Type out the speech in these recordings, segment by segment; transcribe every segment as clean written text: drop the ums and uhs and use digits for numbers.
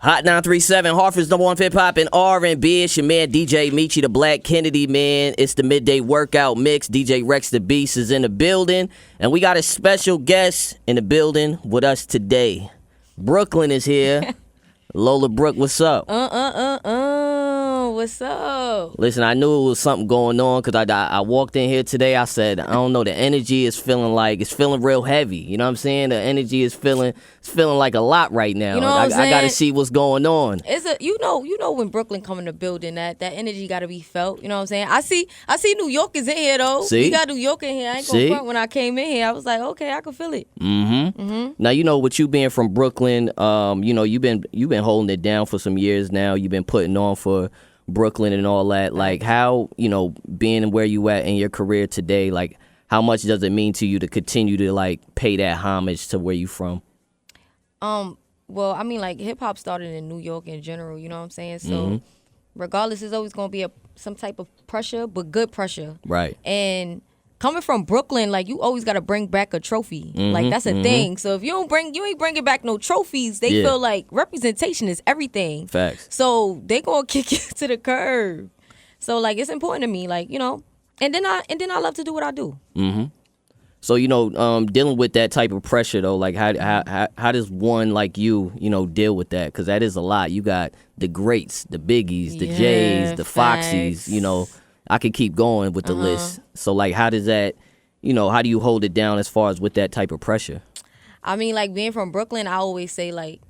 Hot 937, Hartford's #1 hip hop and R&B. It's your man DJ Michi, the Black Kennedy, man. It's the midday workout mix. DJ Rex the Beast is in the building, and we got a special guest in the building with us today. Brooklyn is here. Lola Brooke, what's up? What's up? Listen, I knew it was something going on because I walked in here today. I said, I don't know, the energy is feeling real heavy. You know what I'm saying? The energy is feeling like a lot right now. You know what I'm saying? I got to see what's going on. You know when Brooklyn come in the building, that energy got to be felt. You know what I'm saying? I see New Yorkers in here though. See? We got New York in here. I ain't gonna front. When I came in here, I was like, okay, I can feel it. Now, you know, with you being from Brooklyn, you know, you've been holding it down for some years now. You've been putting on for Brooklyn and all that. Like, how, you know, being where you at in your career today, like, how much does it mean to you to continue to, like, pay that homage to where you from? Well, I mean, like, hip-hop started in New York in general, you know what I'm saying? So, regardless, there's always going to be some type of pressure, but good pressure. Right. And coming from Brooklyn, like, you always got to bring back a trophy. Like, that's a thing. So if you ain't bringing back no trophies, they feel like representation is everything. Facts. So they gonna kick you to the curb. So, like, it's important to me, like, you know. And then I love to do what I do. So, you know, dealing with that type of pressure though, like, how does one like you know, deal with that? Because that is a lot. You got the greats, the Biggies, the Jays, the Foxies. You know, I could keep going with the list. So, like, how does that, you know, how do you hold it down as far as with that type of pressure? I mean, like, being from Brooklyn, I always say, like,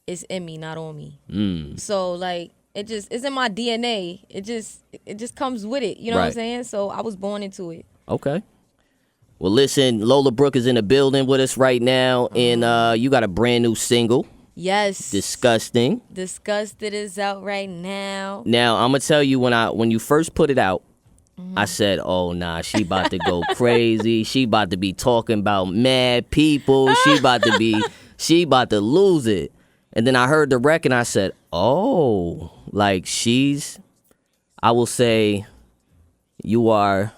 it's in me, not on me. So, like, it's in my DNA. It just comes with it. You know what I'm saying? So I was born into it. Okay. Well, listen, Lola Brooke is in the building with us right now, and you got a brand new single. Yes. Disgusting. Disgusted is out right now. Now, I'm going to tell you, when you first put it out, I said, oh, nah, she about to go crazy. She about to be talking about mad people. She about to lose it. And then I heard the record and I said, oh, like, I will say, you are,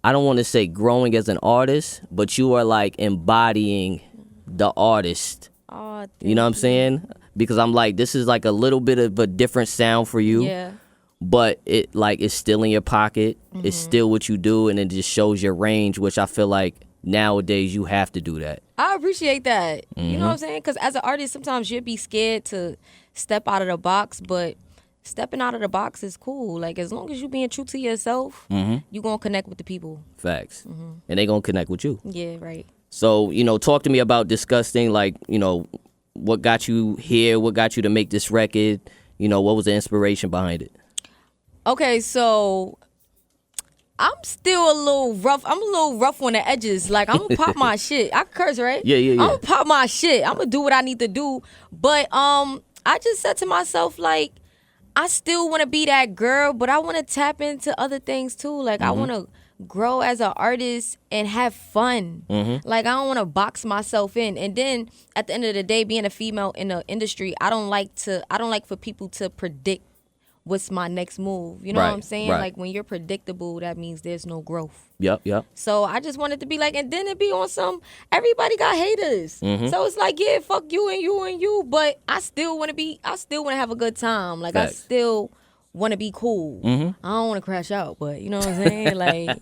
I don't want to say growing as an artist, but you are, like, embodying the artist. Oh, you know what I'm saying? Because I'm like, this is like a little bit of a different sound for you. Yeah. But it, like, it's still in your pocket. It's still what you do, and it just shows your range, which I feel like nowadays you have to do that. I appreciate that. You know what I'm saying? Because as an artist, sometimes you'd be scared to step out of the box, but stepping out of the box is cool. Like, as long as you being true to yourself, you going to connect with the people. Facts. And they going to connect with you. Yeah, right. So, you know, talk to me about Disgusting. Like, you know, what got you here? What got you to make this record? You know, what was the inspiration behind it? Okay, so I'm still a little rough. I'm a little rough on the edges. Like, I'm gonna pop my shit. I curse, right? Yeah. I'm gonna pop my shit. I'm gonna do what I need to do. But I just said to myself, like, I still want to be that girl, but I want to tap into other things too. Like, I want to grow as an artist and have fun. Like, I don't want to box myself in. And then at the end of the day, being a female in the industry, I don't like for people to predict what's my next move. You know what I'm saying? Right. Like, when you're predictable, that means there's no growth. Yep. So I just wanted to be like, and then it be on some, everybody got haters. So it's like, yeah, fuck you and you and you, but I still want to have a good time. Like, Facts. I still want to be cool. I don't want to crash out, but you know what I'm saying? Like,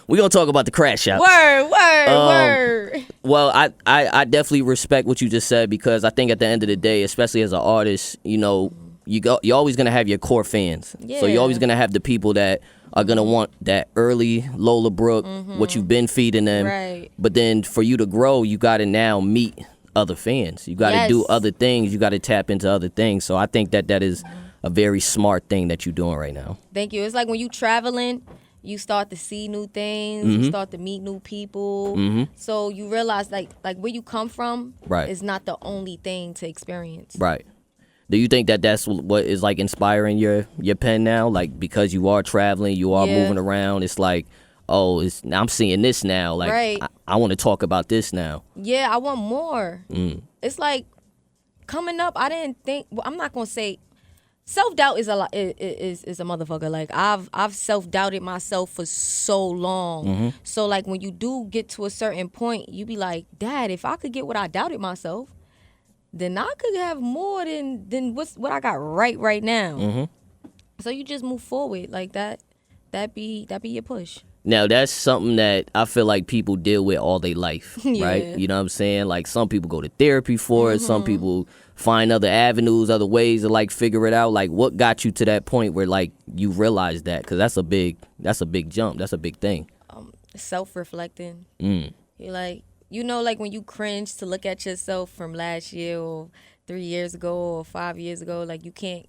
we're going to talk about the crash out. Word. Well, I definitely respect what you just said, because I think at the end of the day, especially as an artist, you know, you're always going to have your core fans. Yeah. So you're always going to have the people that are going to want that early Lola Brooke, what you've been feeding them. Right. But then for you to grow, you got to now meet other fans. You got to do other things. You got to tap into other things. So I think that is a very smart thing that you're doing right now. Thank you. It's like when you traveling, you start to see new things. You start to meet new people. So you realize, like where you come from is not the only thing to experience. Right. Do you think that that's what is, like, inspiring your pen now? Like, because you are traveling, you are moving around, it's like, oh, I'm seeing this now. Like, I want to talk about this now. Yeah, I want more. It's like, coming up, I didn't think, well, I'm not going to say, self-doubt is a lot, is a motherfucker. Like, I've self-doubted myself for so long. So, like, when you do get to a certain point, you be like, Dad, if I could get what I doubted myself, then I could have more than what I got right now. Mm-hmm. So you just move forward like that. That be your push. Now, that's something that I feel like people deal with all their life, Yeah. right? You know what I'm saying? Like, some people go to therapy for it. Some people find other avenues, other ways to, like, figure it out. Like, what got you to that point where, like, you realized that? Because that's a big jump. That's a big thing. Self-reflecting. Mm. You're like, like when you cringe to look at yourself from last year or 3 years ago or 5 years ago, like you can't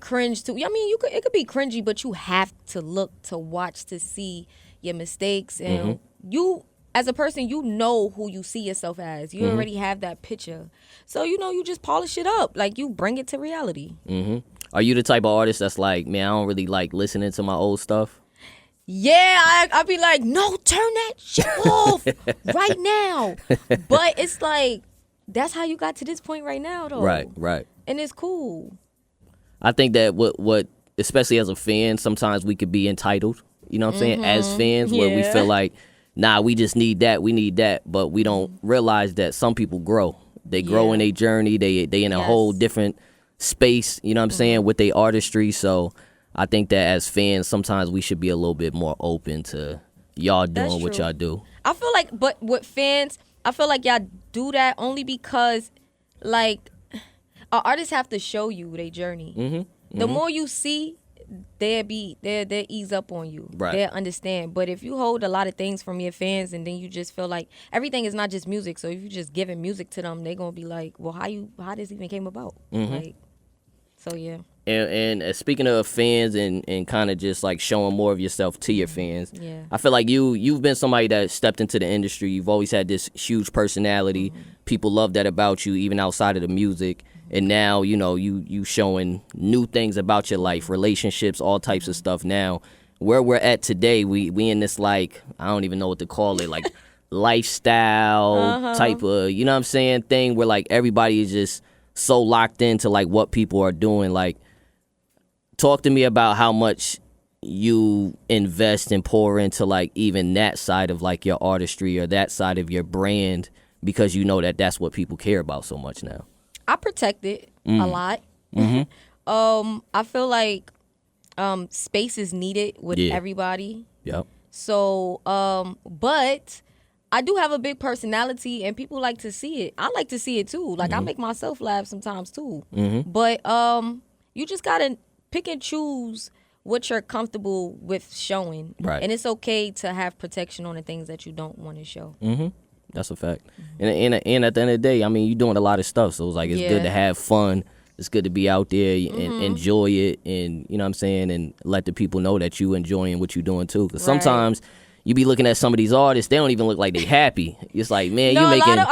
cringe to. I mean, it could be cringy, but you have to look, to watch, to see your mistakes, and you as a person, you know who you see yourself as. You already have that picture, so you just polish it up, like you bring it to reality. Mm-hmm. Are you the type of artist that's like, man, I don't really like listening to my old stuff? Yeah, I'd be like, no, turn that shit off right now. But it's like, that's how you got to this point right now, though. Right. And it's cool. I think that what especially as a fan, sometimes we could be entitled, you know what I'm saying, as fans, where we feel like, nah, we just need that, we need that, but we don't realize that some people grow. They grow in their journey, they in a whole different space, you know what I'm saying, with their artistry. So I think that as fans, sometimes we should be a little bit more open to y'all doing what y'all do. I feel like, but with fans, I feel like y'all do that only because, like, artists have to show you their journey. The more you see, they'll ease up on you. Right. They'll understand. But if you hold a lot of things from your fans and then you just feel like everything is not just music, so if you just giving music to them, they're gonna be like, well, how this even came about? Like, so yeah. And speaking of fans and kind of just like showing more of yourself to your fans, Yeah. I feel like you've been somebody that stepped into the industry. You've always had this huge personality. People love that about you, even outside of the music. And now, you showing new things about your life, relationships, all types of stuff. Now, where we're at today, we in this, like, I don't even know what to call it, like lifestyle type of, you know what I'm saying, thing where like everybody is just so locked into like what people are doing. Like, talk to me about how much you invest and pour into like even that side of like your artistry or that side of your brand, because you know that that's what people care about so much now. I protect it a lot. I feel like space is needed with everybody. Yep. So, but I do have a big personality and people like to see it. I like to see it too. Like I make myself laugh sometimes too. But you just gotta pick and choose what you're comfortable with showing. Right. And it's okay to have protection on the things that you don't want to show. That's a fact. And at the end of the day, I mean, you're doing a lot of stuff. So it's like, it's good to have fun. It's good to be out there and enjoy it. And, you know what I'm saying? And let the people know that you enjoying what you're doing too. Because sometimes you be looking at some of these artists, they don't even look like they happy. It's like, man, you making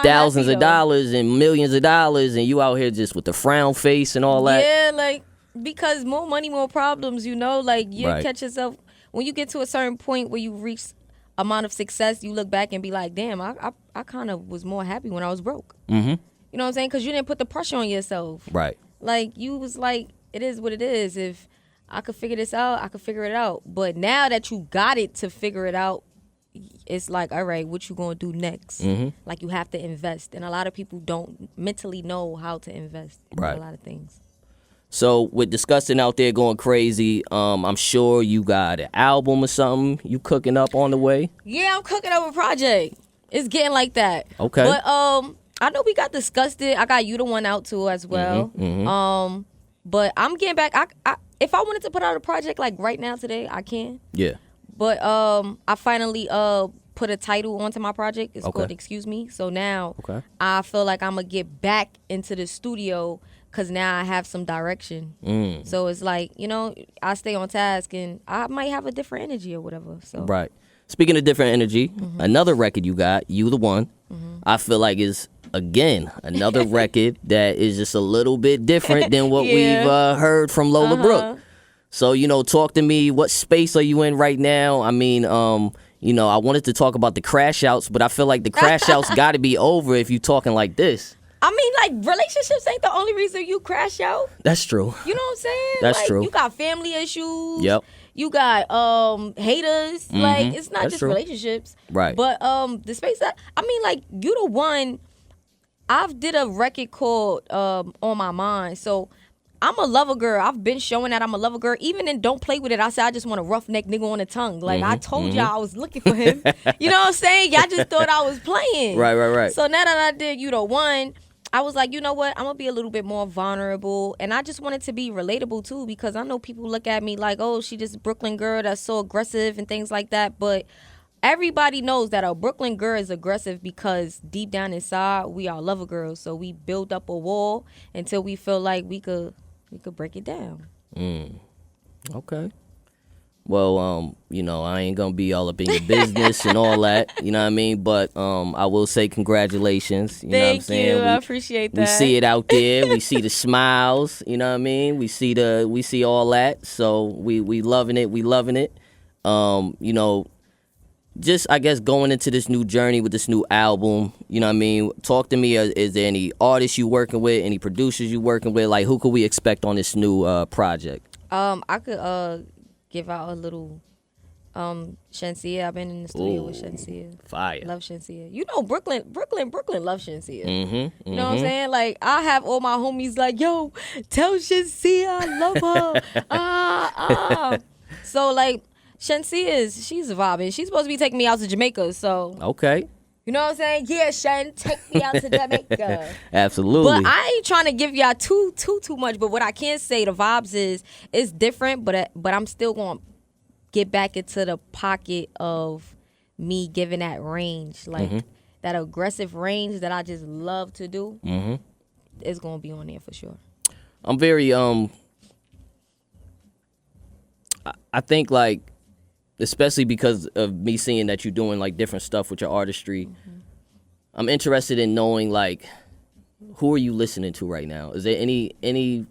thousands of dollars and millions of dollars, and you out here just with the frown face and all that. Yeah, like, because more money, more problems, like you catch yourself, when you get to a certain point where you reach amount of success, you look back and be like, damn, I kind of was more happy when I was broke. You know what I'm saying? Because you didn't put the pressure on yourself. Right. Like, you was like, it is what it is. If I could figure this out, I could figure it out. But now that you got it to figure it out, it's like, all right, what you gonna do next? Like, you have to invest. And a lot of people don't mentally know how to invest in a lot of things. So with Disgusted out there going crazy, I'm sure you got an album or something you cooking up on the way. Yeah, I'm cooking up a project. It's getting like that. Okay. But I know we got Disgusted. I got You the One out too as well. But I'm getting back. I if I wanted to put out a project like right now today, I can. Yeah. But I finally put a title onto my project. It's called Excuse Me. So now I feel like I'm gonna get back into the studio, because now I have some direction. So it's like, I stay on task and I might have a different energy or whatever. So. Right. Speaking of different energy, another record you got, You the One, I feel like is, again, another record that is just a little bit different than what we've heard from Lola Brooke. So, talk to me. What space are you in right now? I mean, I wanted to talk about the crash outs, but I feel like the crash outs got to be over if you talking like this. I mean, like, relationships ain't the only reason you crash out. That's true. You know what I'm saying? That's true. You got family issues. Yep. You got haters. Like, it's not just relationships. Right. But the space that, I mean, like, You the One, I've did a record called On My Mind. So I'm a lover girl. I've been showing that I'm a lover girl. Even in Don't Play With It, I said I just want a roughneck nigga on the tongue. Like, I told y'all I was looking for him. You know what I'm saying? Y'all just thought I was playing. Right. So now that I did You the One, I was like, you know what? I'm going to be a little bit more vulnerable. And I just wanted to be relatable, too, because I know people look at me like, oh, she just a Brooklyn girl that's so aggressive and things like that. But everybody knows that a Brooklyn girl is aggressive because deep down inside, we are lover girls. So we build up a wall until we feel like we could break it down. Okay. Well, you know, I ain't gonna be all up in your business and all that, you know what I mean? But I will say congratulations. You know what I'm saying? Thank you. I appreciate that. We see it out there. We see the smiles, you know what I mean? We see all that. So we loving it. We loving it. You know, just I guess going into this new journey with this new album, you know what I mean? Talk to me. Is there any artists you working with? Any producers you working with? Like, who could we expect on this new project? I could give out a little Shenseea. I've been in the studio with Shenseea. Fire. Love Shenseea. You know Brooklyn love Shenseea. You know what I'm Mm-hmm. saying? Like, I have all my homies like, yo, tell Shenseea I love her. So like Shenseea she's vibing. She's supposed to be taking me out to Jamaica. So Okay. you know what I'm saying? Yeah, Shen, take me out to Jamaica. Absolutely. But I ain't trying to give y'all too much. But what I can say, the vibes is it's different. But I'm still going to get back into the pocket of me giving that range, like that aggressive range that I just love to do. It's going to be on there for sure. I'm very I think like, especially because of me seeing that you're doing like different stuff with your artistry, I'm interested in knowing like, who are you listening to right now? Is there any?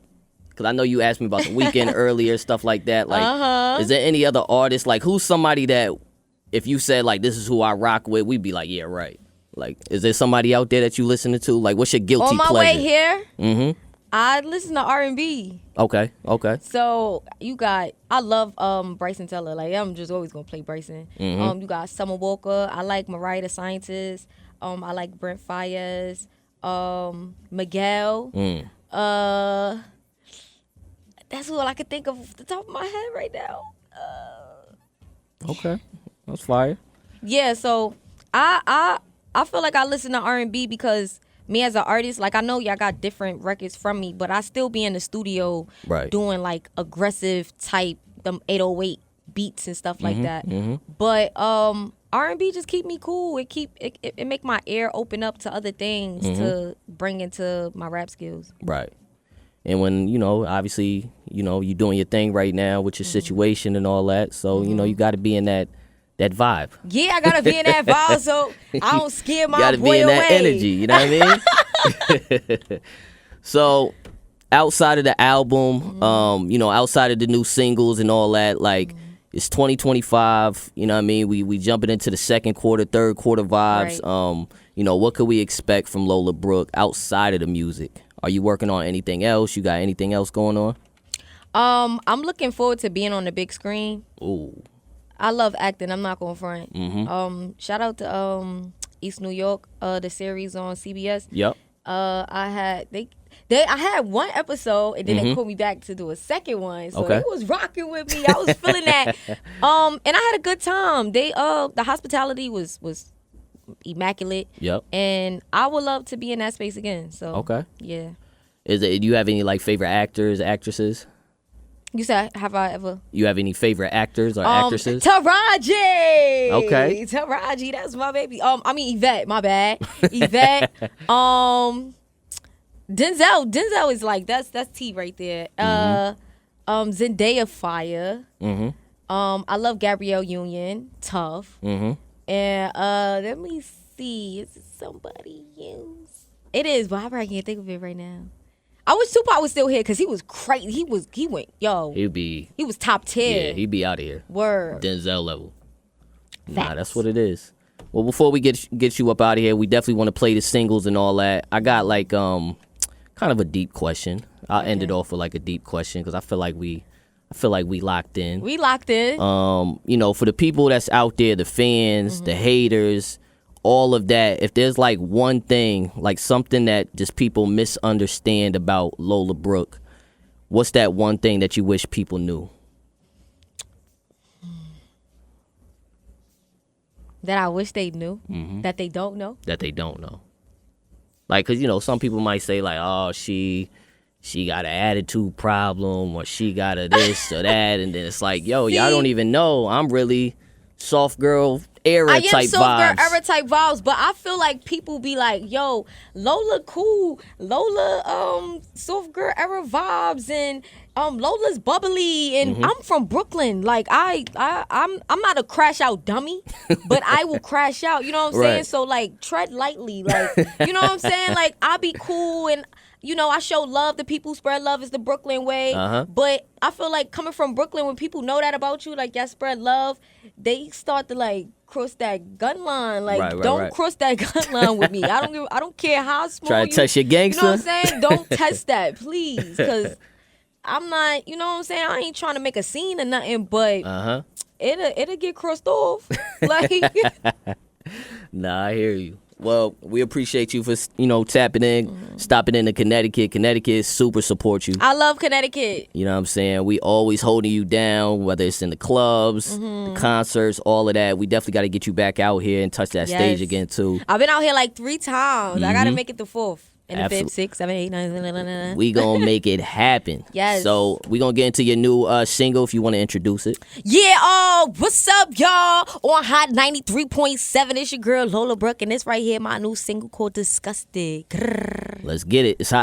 Because I know you asked me about The Weeknd earlier, stuff like that. Like, is there any other artist? Like, who's somebody that, if you said like this is who I rock with, we'd be like, yeah, right. Like, is there somebody out there that you listening to? Like, what's your guilty On my pleasure? way here, I listen to R&B. Okay. So I love Bryson Tiller. Like, I'm just always gonna play Bryson. You got Summer Walker. I like Mariah the Scientist. I like Brent Faiyaz. Miguel. That's all I could think of off the top of my head right now. Okay. That's fire. Yeah. So I feel like I listen to R&B because me as an artist, like, I know y'all got different records from me, but I still be in the studio doing like aggressive type, them 808 beats and stuff like that. But R&B just keep me cool. It make my ear open up to other things to bring into my rap skills. Right. And when, you know, obviously, you know, you're doing your thing right now with your situation and all that. So, you know, you got to be in that vibe. Yeah, I got to be in that vibe so I don't scare my boy away. You got to be in that energy, you know what I mean? So, outside of the album, you know, outside of the new singles and all that, like, it's 2025, you know what I mean? We jumping into the second quarter, third quarter vibes. Right. You know, what could we expect from Lola Brooke outside of the music? Are you working on anything else? You got anything else going on? I'm looking forward to being on the big screen. Ooh. I love acting. I'm not going front. Shout out to East New York, the series on CBS. Yep. I had one episode and then they called me back to do a second one. So they was rocking with me. I was feeling that. And I had a good time. The hospitality was immaculate. Yep. And I would love to be in that space again. So yeah. Do you have any like favorite actors, actresses? You said, have I ever? You have any favorite actors or actresses? Taraji. Okay. Taraji, that's my baby. I mean Yvette, my bad. Yvette. Denzel is like that's T right there. Zendaya fire. I love Gabrielle Union, tough. And let me see, is it somebody else? It is, but I probably can't think of it right now. I wish Tupac was still here because he was crazy. He went, he was top tier. Yeah, he'd be out of here. Word. Denzel level. Facts. Nah, that's what it is. Well, before we get you up out of here, we definitely want to play the singles and all that. I got like kind of a deep question. I'll end it off with like a deep question because I feel like we locked in. We locked in. You know, for the people that's out there, the fans, the haters, all of that, if there's like one thing, like something that just people misunderstand about Lola Brooke, what's that one thing that you wish people knew? That I wish they knew? That they don't know? That they don't know. Like, because, you know, some people might say, like, oh, she got an attitude problem, or she got a this or that. And then it's like, yo, y'all don't even know. I'm really soft girl era type vibes. I am soft girl era type vibes, but I feel like people be like, yo, Lola cool. Lola soft girl era vibes, and Lola's bubbly, and I'm from Brooklyn. Like I'm not a crash out dummy, but I will crash out. You know what I'm saying? So like tread lightly, like you know what I'm saying? Like I be cool, and you know I show love to people. Spread love is the Brooklyn way. But I feel like coming from Brooklyn, when people know that about you, like y'all spread love, they start to like cross that gun line. Like don't cross that gun line with me. I don't care how small. Try to test your gangster. You know what I'm saying? Don't test that, please, because I'm not, you know what I'm saying? I ain't trying to make a scene or nothing, but it'll get crossed off. Like, nah, I hear you. Well, we appreciate you for, you know, tapping in, stopping into Connecticut. Connecticut super support you. I love Connecticut. You know what I'm saying? We always holding you down, whether it's in the clubs, the concerts, all of that. We definitely got to get you back out here and touch that stage again, too. I've been out here like 3 times. I got to make it to 4th. And the 5th, 6th, 7th, 8th, 9th. We gonna make it happen. Yes. So we gonna get into your new single if you want to introduce it. Yeah. What's up, y'all? On Hot 93.7, it's your girl Lola Brooke, and this right here, my new single called Disgusted. Let's get it. It's hot.